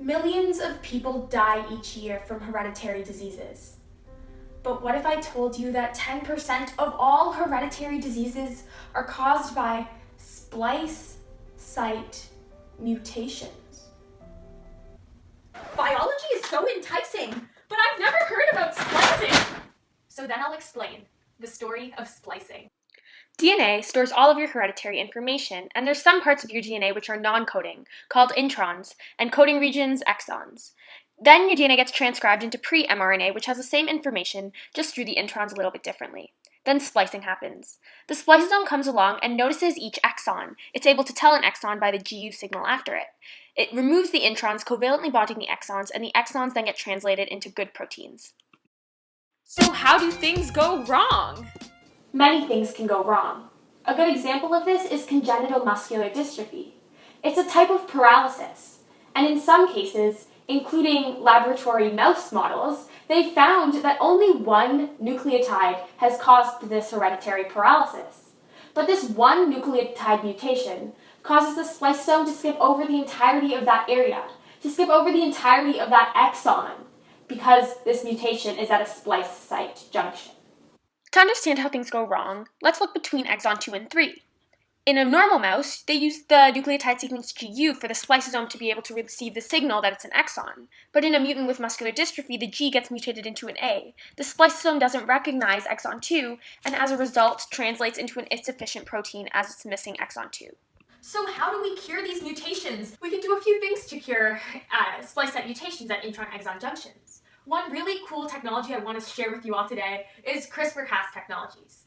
Millions of people die each year from hereditary diseases. But what if I told you that 10% of all hereditary diseases are caused by splice site mutations? Biology is so enticing, but I've never heard about splicing. So then I'll explain the story of splicing. DNA stores all of your hereditary information, and there's some parts of your DNA which are non-coding, called introns, and coding regions exons. Then your DNA gets transcribed into pre-mRNA, which has the same information, just through the introns a little bit differently. Then splicing happens. The spliceosome comes along and notices each exon. It's able to tell an exon by the GU signal after it. It removes the introns, covalently bonding the exons, and the exons then get translated into good proteins. So how do things go wrong? Many things can go wrong. A good example of this is congenital muscular dystrophy. It's a type of paralysis, and in some cases, including laboratory mouse models, they found that only one nucleotide has caused this hereditary paralysis. But this one nucleotide mutation causes the spliceosome to skip over the entirety of that area, to skip over the entirety of that exon, because this mutation is at a splice site junction. To understand how things go wrong, let's look between exon 2 and 3. In a normal mouse, they use the nucleotide sequence GU for the spliceosome to be able to receive the signal that it's an exon. But in a mutant with muscular dystrophy, the G gets mutated into an A. The spliceosome doesn't recognize exon 2, and as a result, translates into an insufficient protein as it's missing exon 2. So how do we cure these mutations? We can do a few things to cure splice site mutations at intron-exon junctions. One really cool technology I want to share with you all today is CRISPR-Cas technologies.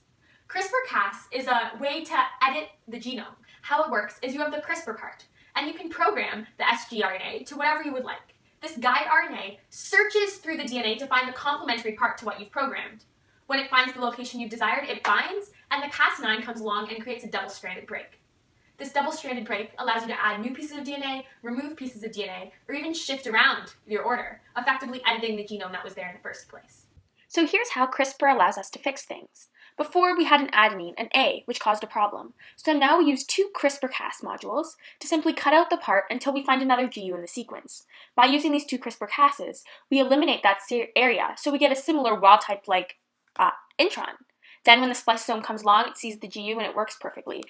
CRISPR-Cas is a way to edit the genome. How it works is you have the CRISPR part, and you can program the sgRNA to whatever you would like. This guide RNA searches through the DNA to find the complementary part to what you've programmed. When it finds the location you've desired, it binds, and the Cas9 comes along and creates a double-stranded break. This double-stranded break allows you to add new pieces of DNA, remove pieces of DNA, or even shift around your order, effectively editing the genome that was there in the first place. So here's how CRISPR allows us to fix things. Before, we had an adenine, an A, which caused a problem. So now we use two CRISPR-Cas modules to simply cut out the part until we find another GU in the sequence. By using these two CRISPR-Cases, we eliminate that area, so we get a similar wild-type like intron. Then when the spliceosome comes along, it sees the GU and it works perfectly.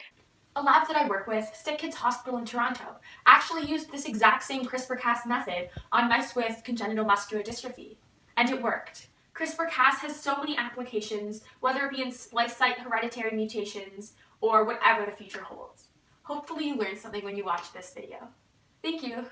A lab that I work with, Sick Kids Hospital in Toronto, actually used this exact same CRISPR-Cas method on mice with congenital muscular dystrophy, and it worked. CRISPR-Cas has so many applications, whether it be in splice site hereditary mutations or whatever the future holds. Hopefully you learned something when you watched this video. Thank you.